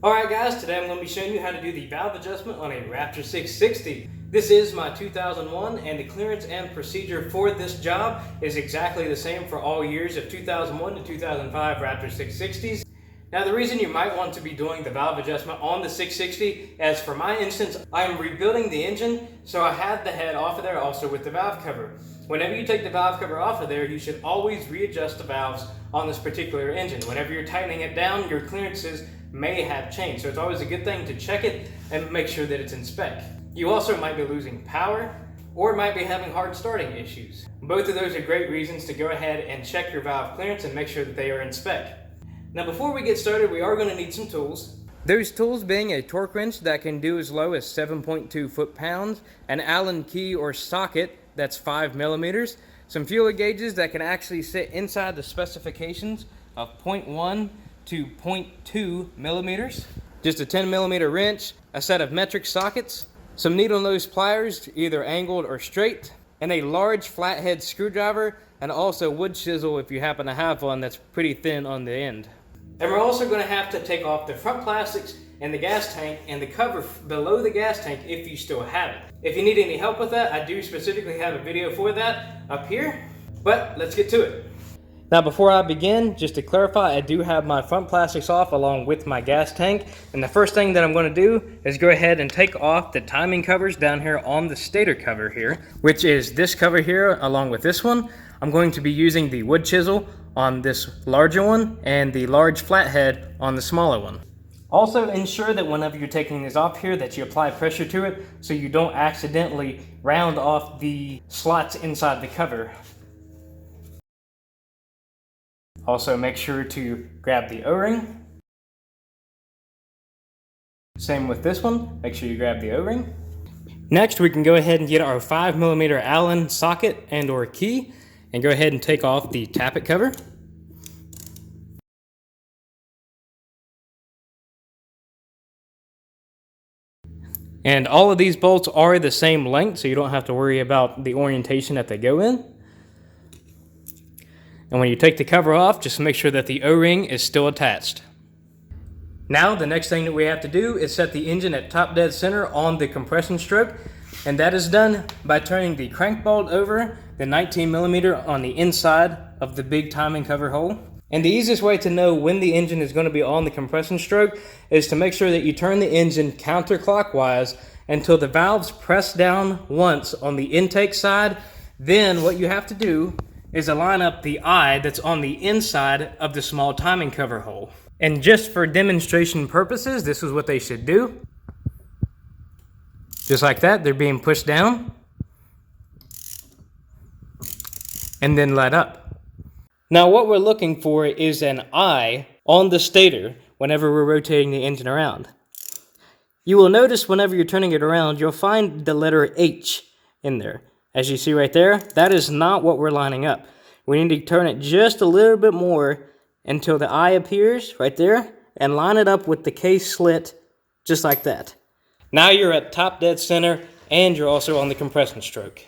Alright guys, today I'm going to be showing you how to do the valve adjustment on a Raptor 660. This is my 2001 and the clearance and procedure for this job is exactly the same for all years of 2001 to 2005 Raptor 660s. Now the reason you might want to be doing the valve adjustment on the 660, as for my instance, I am rebuilding the engine, so I had the head off of there also with the valve cover. Whenever you take the valve cover off of there, you should always readjust the valves on this particular engine. Whenever you're tightening it down, your clearances may have changed. So it's always a good thing to check it and make sure that it's in spec. You also might be losing power or might be having hard starting issues. Both of those are great reasons to go ahead and check your valve clearance and make sure that they are in spec. Now before we get started, we are going to need some tools. Those tools being a torque wrench that can do as low as 7.2 foot-pounds, an Allen key or socket that's 5 millimeters, some feeler gauges that can actually sit inside the specifications of 0.1 to 0.2 millimeters, just a 10 millimeter wrench, a set of metric sockets, some needle nose pliers, either angled or straight, and a large flathead screwdriver, and also wood chisel if you happen to have one that's pretty thin on the end. And we're also going to have to take off the front plastics and the gas tank and the cover below the gas tank if you still have it. If you need any help with that, I do specifically have a video for that up here, but let's get to it. Now before I begin, just to clarify, I do have my front plastics off along with my gas tank, and the first thing that I'm going to do is go ahead and take off the timing covers down here on the stator cover here, which is this cover here along with this one. I'm going to be using the wood chisel on this larger one and the large flathead on the smaller one. Also ensure that whenever you're taking this off here that you apply pressure to it so you don't accidentally round off the slots inside the cover. Also make sure to grab the O-ring. Same with this one, make sure you grab the O-ring. Next we can go ahead and get our 5 millimeter Allen socket and or key and go ahead and take off the tappet cover. And all of these bolts are the same length, so you don't have to worry about the orientation that they go in. And when you take the cover off, just make sure that the O-ring is still attached. Now, the next thing that we have to do is set the engine at top dead center on the compression stroke. And that is done by turning the crank bolt over the 19 millimeter on the inside of the big timing cover hole. And the easiest way to know when the engine is going to be on the compression stroke is to make sure that you turn the engine counterclockwise until the valves press down once on the intake side. Then what you have to do is align up the eye that's on the inside of the small timing cover hole. And just for demonstration purposes, this is what they should do. Just like that, they're being pushed down and then let up. Now what we're looking for is an eye on the stator whenever we're rotating the engine around. You will notice whenever you're turning it around, you'll find the letter H in there. As you see right there, that is not what we're lining up. We need to turn it just a little bit more until the eye appears right there and line it up with the case slit just like that. Now you're at top dead center and you're also on the compression stroke.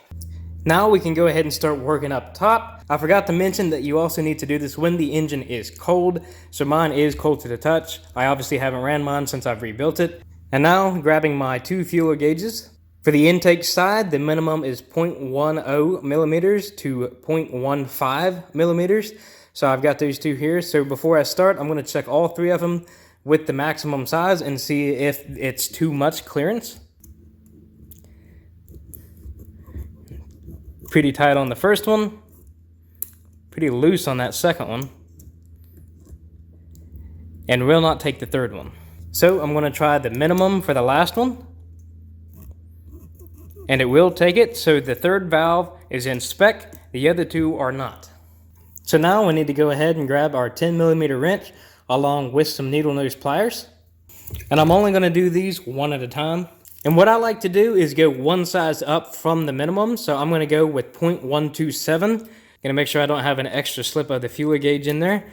Now we can go ahead and start working up top. I forgot to mention that you also need to do this when the engine is cold. So mine is cold to the touch. I obviously haven't ran mine since I've rebuilt it. And now grabbing my 2 feeler gauges. For the intake side, the minimum is 0.10 millimeters to 0.15 millimeters. So I've got those 2 here. So before I start, I'm going to check all 3 of them with the maximum size and see if it's too much clearance. Pretty tight on the first one. Pretty loose on that second one. And will not take the third one. So I'm going to try the minimum for the last one. And it will take it, so the third valve is in spec, the other 2 are not. So now we need to go ahead and grab our 10 millimeter wrench along with some needle nose pliers. And I'm only going to do these one at a time. And what I like to do is go one size up from the minimum, so I'm going to go with 0.127. Going to make sure I don't have an extra slip of the feeler gauge in there.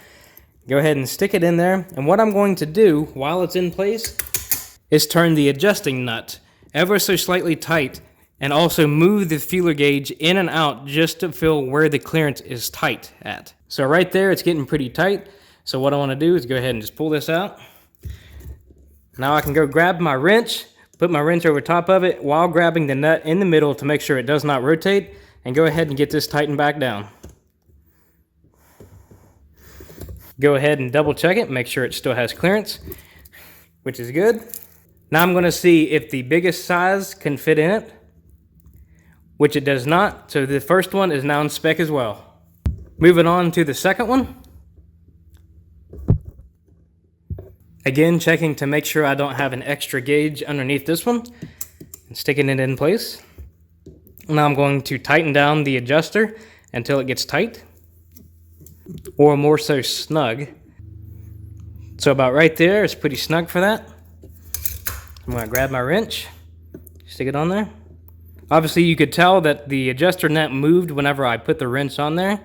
Go ahead and stick it in there, and what I'm going to do while it's in place is turn the adjusting nut ever so slightly tight and also move the feeler gauge in and out just to feel where the clearance is tight at. So right there, it's getting pretty tight. So what I want to do is go ahead and just pull this out. Now I can go grab my wrench, put my wrench over top of it while grabbing the nut in the middle to make sure it does not rotate, and go ahead and get this tightened back down. Go ahead and double check it, make sure it still has clearance, which is good. Now I'm going to see if the biggest size can fit in it, which it does not, so the first one is now in spec as well. Moving on to the second one. Again, checking to make sure I don't have an extra gauge underneath this one, and sticking it in place. Now I'm going to tighten down the adjuster until it gets tight, or more so snug. So about right there, it's pretty snug for that. I'm going to grab my wrench, stick it on there. Obviously you could tell that the adjuster nut moved whenever I put the wrench on there.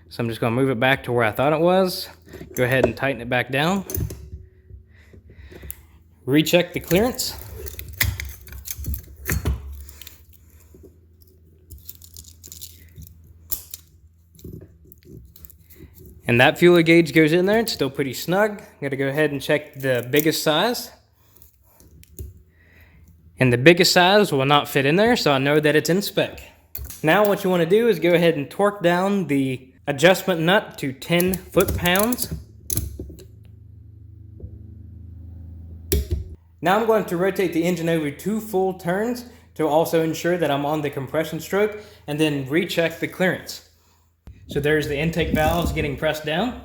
So I'm just going to move it back to where I thought it was. Go ahead and tighten it back down. Recheck the clearance. And that fuel gauge goes in there. It's still pretty snug. I'm going to go ahead and check the biggest size. And the biggest size will not fit in there, so I know that it's in spec. Now what you want to do is go ahead and torque down the adjustment nut to 10 foot-pounds. Now I'm going to rotate the engine over 2 full turns to also ensure that I'm on the compression stroke, and then recheck the clearance. So there's the intake valves getting pressed down.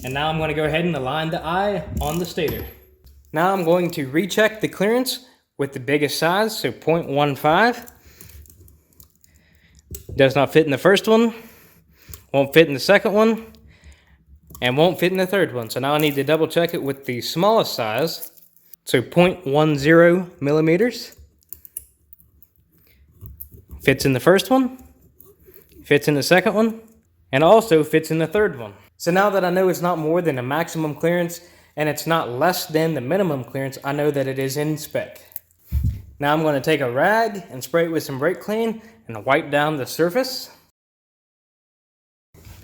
And now I'm going to go ahead and align the eye on the stator. Now I'm going to recheck the clearance with the biggest size, so 0.15. Does not fit in the first one, won't fit in the second one, and won't fit in the third one. So now I need to double check it with the smallest size, so 0.10 millimeters. Fits in the first one, fits in the second one, and also fits in the third one. So now that I know it's not more than a maximum clearance, and it's not less than the minimum clearance, I know that it is in spec. Now I'm going to take a rag and spray it with some brake clean and wipe down the surface.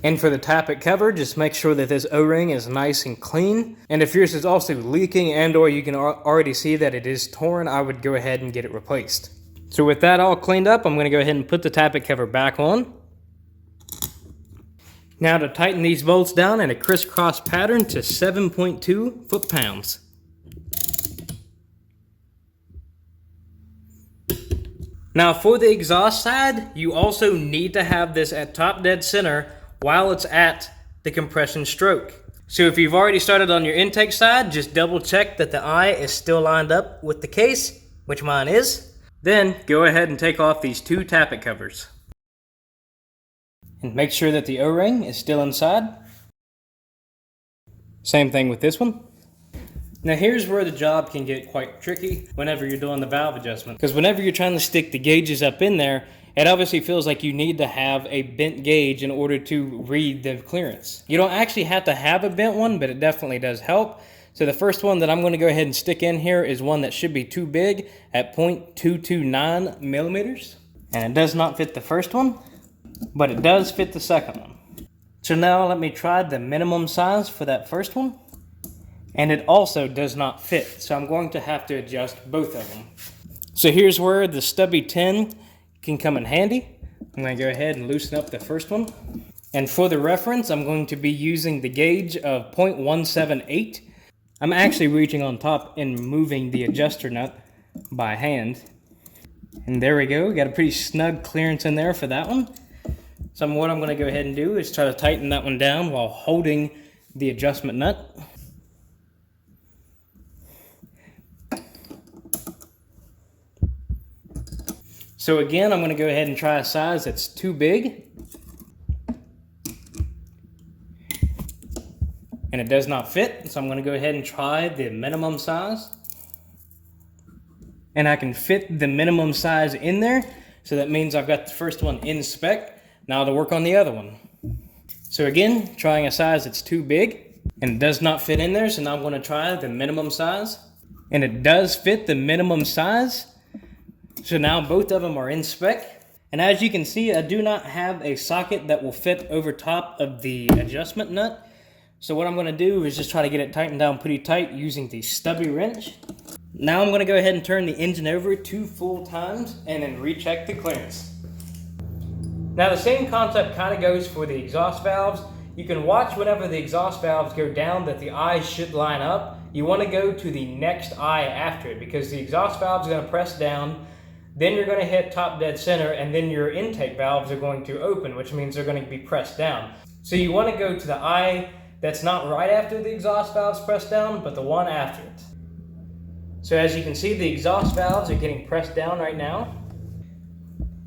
And for the tappet cover, just make sure that this O-ring is nice and clean. And if yours is also leaking and or you can already see that it is torn, I would go ahead and get it replaced. So with that all cleaned up, I'm going to go ahead and put the tappet cover back on. Now to tighten these bolts down in a crisscross pattern to 7.2 foot-pounds. Now for the exhaust side, you also need to have this at top dead center while it's at the compression stroke. So if you've already started on your intake side, just double check that the eye is still lined up with the case, which mine is. Then go ahead and take off these 2 tappet covers. And make sure that the O-ring is still inside. Same thing with this one. Now here's where the job can get quite tricky whenever you're doing the valve adjustment. Because whenever you're trying to stick the gauges up in there, it obviously feels like you need to have a bent gauge in order to read the clearance. You don't actually have to have a bent one, but it definitely does help. So the first one that I'm going to go ahead and stick in here is one that should be too big at 0.229 millimeters. And it does not fit the first one, but it does fit the second one. So now let me try the minimum size for that first one. And it also does not fit, so I'm going to have to adjust both of them. So here's where the stubby 10 can come in handy. I'm going to go ahead and loosen up the first one. And for the reference, I'm going to be using the gauge of 0.178. I'm actually reaching on top and moving the adjuster nut by hand. And there we go, got a pretty snug clearance in there for that one. So what I'm going to go ahead and do is try to tighten that one down while holding the adjustment nut. So again, I'm going to go ahead and try a size that's too big. And it does not fit, so I'm going to go ahead and try the minimum size. And I can fit the minimum size in there, so that means I've got the first one in spec. Now to work on the other one. So again, trying a size that's too big, and it does not fit in there, so now I'm going to try the minimum size. And it does fit the minimum size. So now both of them are in spec. And as you can see, I do not have a socket that will fit over top of the adjustment nut. So what I'm going to do is just try to get it tightened down pretty tight using the stubby wrench. Now I'm going to go ahead and turn the engine over 2 full times and then recheck the clearance. Now the same concept kind of goes for the exhaust valves. You can watch whenever the exhaust valves go down that the eyes should line up. You want to go to the next eye after it because the exhaust valves are going to press down, then you're going to hit top dead center, and then your intake valves are going to open, which means they're going to be pressed down. So you want to go to the eye that's not right after the exhaust valves press down, but the one after it. So as you can see, the exhaust valves are getting pressed down right now.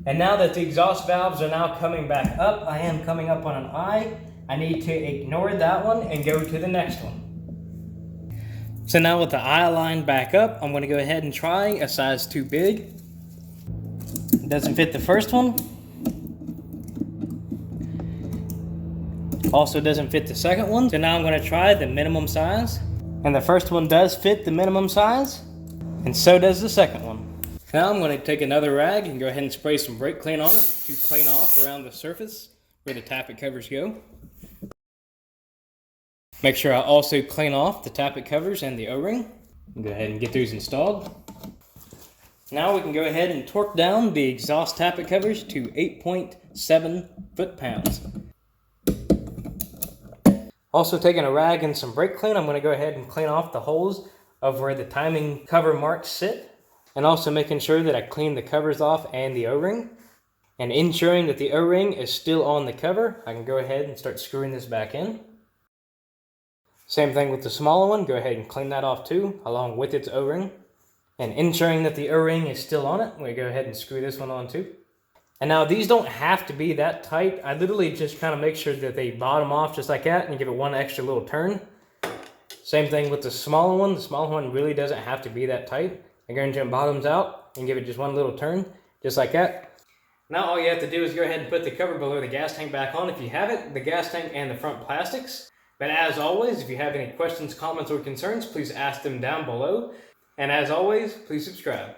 And now that the exhaust valves are now coming back up, I am coming up on an eye. I need to ignore that one and go to the next one. So now with the eye line back up, I'm going to go ahead and try a size too big. It doesn't fit the first one. Also doesn't fit the second one. So now I'm going to try the minimum size. And the first one does fit the minimum size. And so does the second one. Now I'm going to take another rag and go ahead and spray some brake clean on it to clean off around the surface where the tappet covers go. Make sure I also clean off the tappet covers and the O-ring. Go ahead and get those installed. Now we can go ahead and torque down the exhaust tappet covers to 8.7 foot-pounds. Also taking a rag and some brake clean, I'm going to go ahead and clean off the holes of where the timing cover marks sit. And also making sure that I clean the covers off and the O-ring. And ensuring that the O-ring is still on the cover, I can go ahead and start screwing this back in. Same thing with the smaller one, go ahead and clean that off too, along with its O-ring. And ensuring that the O-ring is still on it, we go ahead and screw this one on too. And now these don't have to be that tight. I literally just kind of make sure that they bottom off just like that and give it one extra little turn. Same thing with the smaller one. The smaller one really doesn't have to be that tight. I go into it bottoms out and give it just one little turn, just like that. Now all you have to do is go ahead and put the cover below the gas tank back on if you have it, the gas tank and the front plastics. But as always, if you have any questions, comments, or concerns, please ask them down below. And as always, please subscribe.